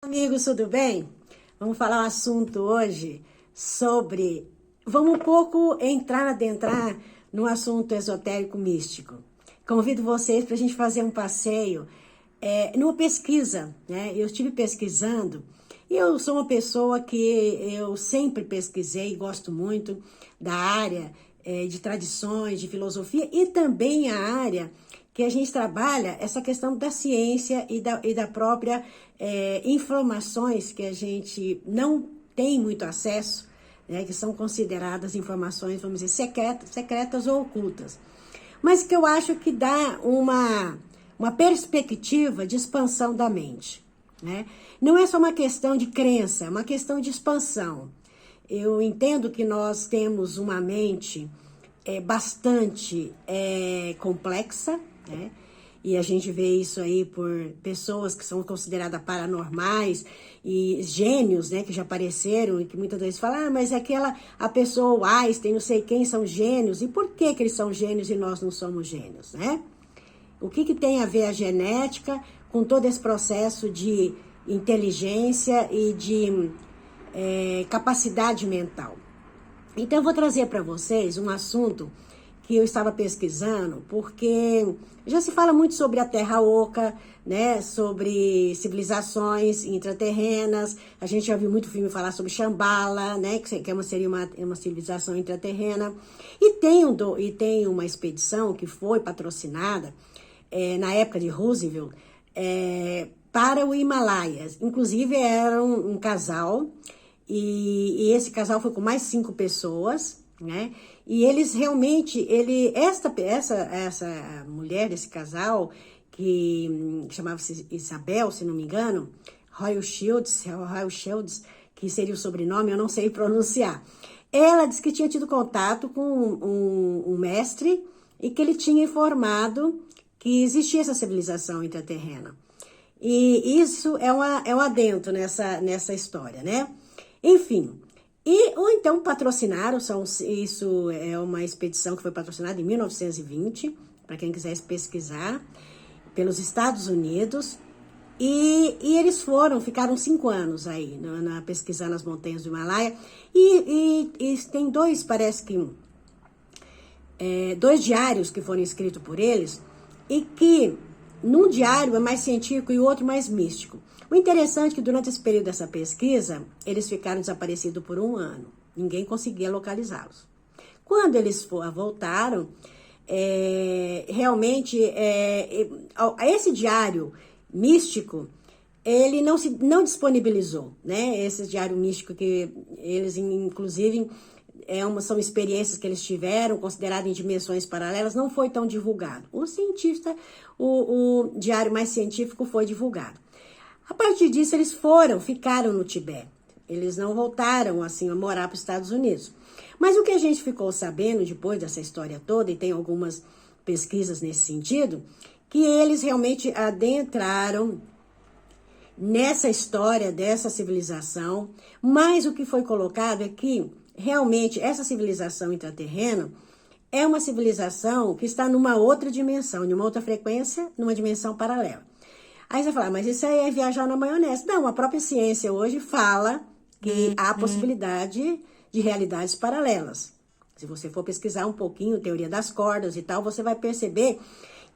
Amigos, tudo bem? Vamos falar um assunto hoje sobre... Vamos um pouco adentrar no assunto esotérico místico. Convido vocês para a gente fazer um passeio numa pesquisa, né? Eu estive pesquisando e eu sou uma pessoa que eu sempre pesquisei, gosto muito da área de tradições, de filosofia e também a área que a gente trabalha essa questão da ciência e da própria informações que a gente não tem muito acesso, né, que são consideradas informações, vamos dizer, secretas ou ocultas. Mas que eu acho que dá uma perspectiva de expansão da mente, né? Não é só uma questão de crença, é uma questão de expansão. Eu entendo que nós temos uma mente bastante complexa, né? E a gente vê isso aí por pessoas que são consideradas paranormais e gênios, né, que já apareceram e que muitas vezes falam, mas a pessoa, o Einstein, não sei quem, são gênios. E por que eles são gênios e nós não somos gênios, né? O que tem a ver a genética com todo esse processo de inteligência e de capacidade mental? Então, eu vou trazer para vocês um assunto que eu estava pesquisando, porque já se fala muito sobre a Terra Oca, né, sobre civilizações intraterrenas, a gente já viu muito filme falar sobre Shambhala, né, que seria uma civilização intraterrena, e tem uma expedição que foi patrocinada na época de Roosevelt para o Himalaia. Inclusive era um casal, e esse casal foi com mais 5 pessoas, né? E eles realmente, essa mulher, esse casal, que chamava-se Isabel, se não me engano, Royal Shields, que seria o sobrenome, eu não sei pronunciar. Ela disse que tinha tido contato com um mestre e que ele tinha informado que existia essa civilização intraterrena. E isso é um adendo nessa história, né? Enfim... ou então patrocinaram, isso é uma expedição que foi patrocinada em 1920, para quem quiser pesquisar, pelos Estados Unidos, e eles ficaram 5 anos aí, pesquisando as montanhas do Himalaia, e tem parece que, 2 diários que foram escritos por eles, e que num diário é mais científico e o outro mais místico. O interessante é que durante esse período dessa pesquisa, eles ficaram desaparecidos por 1 ano. Ninguém conseguia localizá-los. Quando eles voltaram, realmente, esse diário místico, ele não disponibilizou, né? Esse diário místico que eles, inclusive, são experiências que eles tiveram, consideradas em dimensões paralelas, não foi tão divulgado. O diário mais científico foi divulgado. A partir disso, eles ficaram no Tibete. Eles não voltaram, assim, a morar para os Estados Unidos. Mas o que a gente ficou sabendo depois dessa história toda, e tem algumas pesquisas nesse sentido, que eles realmente adentraram nessa história dessa civilização, mas o que foi colocado é que, realmente, essa civilização intraterrena é uma civilização que está numa outra dimensão, numa outra frequência, numa dimensão paralela. Aí você fala, mas isso aí é viajar na maionese. Não, a própria ciência hoje fala que há possibilidade de realidades paralelas. Se você for pesquisar um pouquinho teoria das cordas e tal, você vai perceber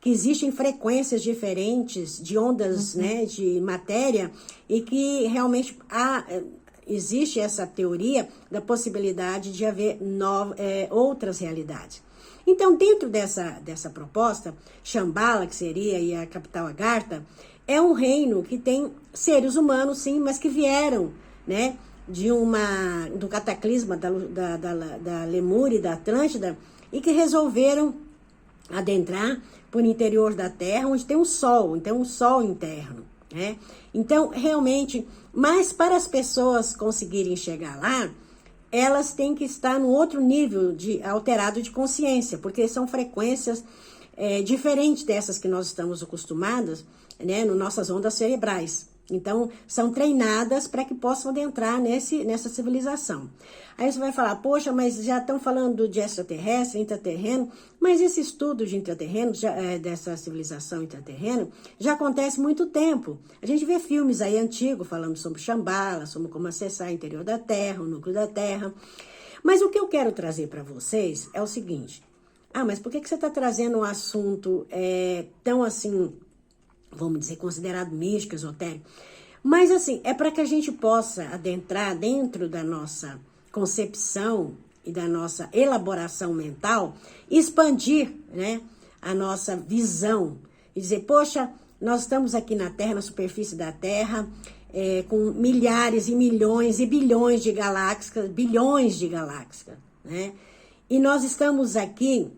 que existem frequências diferentes de ondas, né, de matéria, e que realmente existe essa teoria da possibilidade de haver outras realidades. Então, dentro dessa proposta, Shambhala, que seria aí a capital Agartha, é um reino que tem seres humanos, sim, mas que vieram, né, do cataclisma da Lemúria e da Atlântida, e que resolveram adentrar por interior da Terra, onde tem um sol interno, né? Então, realmente, mas para as pessoas conseguirem chegar lá, elas têm que estar num outro nível alterado de consciência, porque são frequências diferentes dessas que nós estamos acostumados, né, nas nossas ondas cerebrais. Então, são treinadas para que possam adentrar nessa civilização. Aí você vai falar, poxa, mas já estão falando de extraterrestre, intraterreno, mas esse estudo de intraterreno, dessa civilização intraterrena, já acontece há muito tempo. A gente vê filmes aí antigos falando sobre Shambhala, sobre como acessar o interior da Terra, o núcleo da Terra. Mas o que eu quero trazer para vocês é o seguinte. Mas por que você está trazendo um assunto tão assim, vamos dizer, considerado místico, esotérico? Mas assim, é para que a gente possa adentrar dentro da nossa concepção e da nossa elaboração mental, expandir, né, a nossa visão e dizer, poxa, nós estamos aqui na Terra, na superfície da Terra, com milhares e milhões e bilhões de galáxias, né? E nós estamos aqui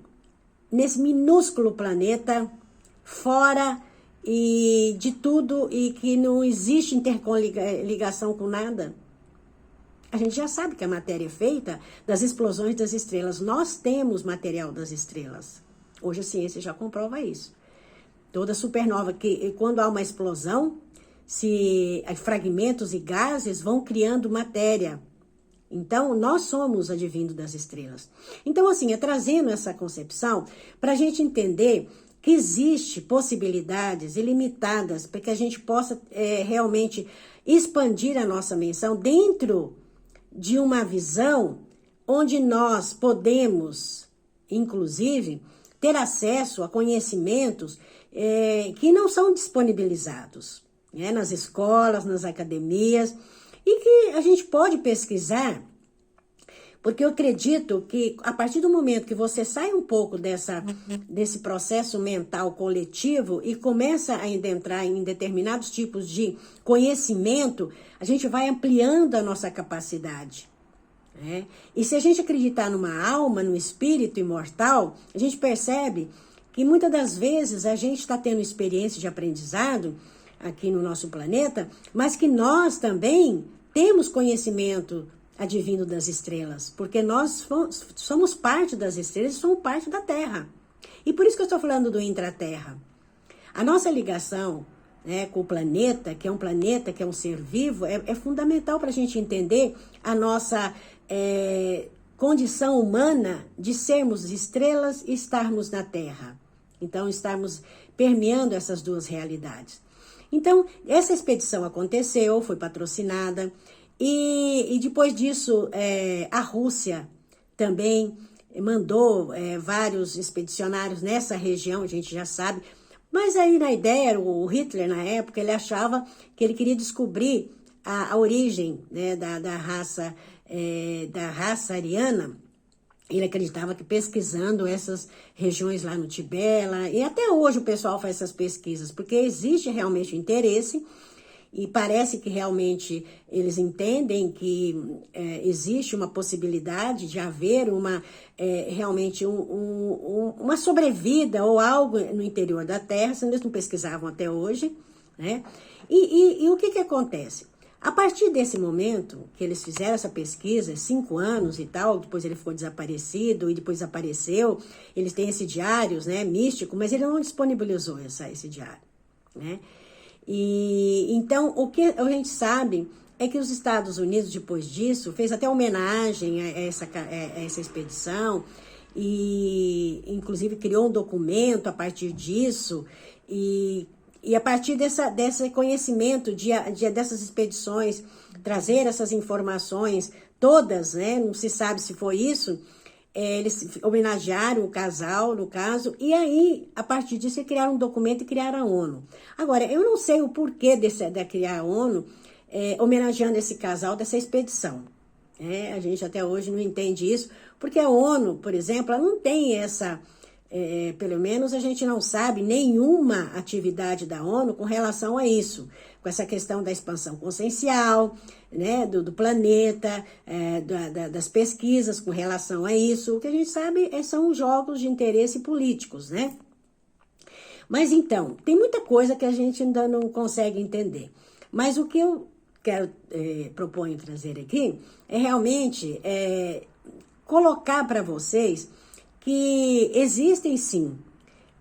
nesse minúsculo planeta, fora e de tudo, e que não existe interligação com nada. A gente já sabe que a matéria é feita das explosões das estrelas. Nós temos material das estrelas. Hoje a ciência já comprova isso. Toda supernova, que quando há uma explosão, fragmentos e gases vão criando matéria. Então, nós somos advindo das estrelas. Então, assim, trazendo essa concepção para a gente entender que existe possibilidades ilimitadas para que a gente possa realmente expandir a nossa menção dentro de uma visão onde nós podemos, inclusive, ter acesso a conhecimentos que não são disponibilizados, né, nas escolas, nas academias, e que a gente pode pesquisar, porque eu acredito que a partir do momento que você sai um pouco desse processo mental coletivo e começa a entrar em determinados tipos de conhecimento, a gente vai ampliando a nossa capacidade, né? E se a gente acreditar numa alma, no espírito imortal, a gente percebe que muitas das vezes a gente está tendo experiência de aprendizado aqui no nosso planeta, mas que nós também temos conhecimento advindo das estrelas, porque nós somos parte das estrelas e somos parte da Terra. E por isso que eu estou falando do intraterra. A nossa ligação, né, com o planeta, que é um ser vivo, é fundamental para a gente entender a nossa condição humana de sermos estrelas e estarmos na Terra. Então, estarmos permeando essas duas realidades. Então, essa expedição aconteceu, foi patrocinada, e depois disso, a Rússia também mandou vários expedicionários nessa região, a gente já sabe. Mas aí na ideia, o Hitler na época, ele achava que ele queria descobrir a origem, né, da raça ariana. Ele acreditava que pesquisando essas regiões lá no Tibete, e até hoje o pessoal faz essas pesquisas, porque existe realmente interesse. E parece que realmente eles entendem que existe uma possibilidade de haver realmente uma sobrevida ou algo no interior da Terra, se eles não pesquisavam até hoje, né? E o que acontece? A partir desse momento que eles fizeram essa pesquisa, 5 anos e tal, depois ele ficou desaparecido e depois apareceu, eles têm esse diário, né, místico, mas ele não disponibilizou esse diário, né? E então, o que a gente sabe é que os Estados Unidos, depois disso, fez até homenagem a essa expedição e, inclusive, criou um documento a partir disso e a partir desse conhecimento dessas expedições, trazer essas informações todas, né? Não se sabe se foi isso. Eles homenagearam o casal, no caso, e aí, a partir disso, eles criaram um documento e criaram a ONU. Agora, eu não sei o porquê de criar a ONU, homenageando esse casal dessa expedição. A gente até hoje não entende isso, porque a ONU, por exemplo, ela não tem pelo menos a gente não sabe nenhuma atividade da ONU com relação a isso, com essa questão da expansão consciencial, né, do planeta, das pesquisas com relação a isso. O que a gente sabe são os jogos de interesse políticos, né? Mas então, tem muita coisa que a gente ainda não consegue entender. Mas o que eu proponho trazer aqui é realmente colocar para vocês que existem sim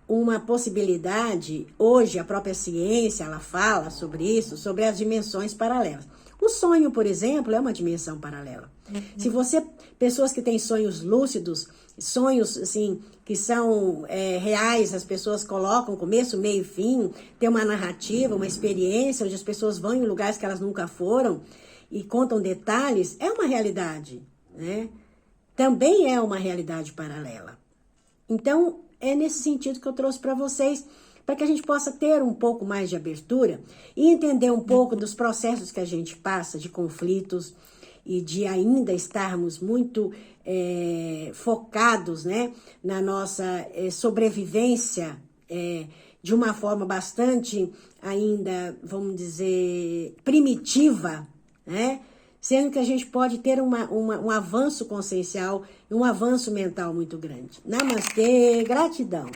uma possibilidade, hoje a própria ciência, ela fala sobre isso, sobre as dimensões paralelas. O sonho, por exemplo, é uma dimensão paralela. Se você, pessoas que têm sonhos lúcidos, sonhos, assim, que são reais, as pessoas colocam começo, meio e fim, tem uma narrativa, uma experiência, onde as pessoas vão em lugares que elas nunca foram e contam detalhes, é uma realidade, né? Também é uma realidade paralela. Então, é nesse sentido que eu trouxe para vocês, para que a gente possa ter um pouco mais de abertura e entender um pouco dos processos que a gente passa, de conflitos e de ainda estarmos muito focados, né, na nossa sobrevivência de uma forma bastante ainda, vamos dizer, primitiva, né? Sendo que a gente pode ter um avanço consciencial e um avanço mental muito grande. Namastê, gratidão.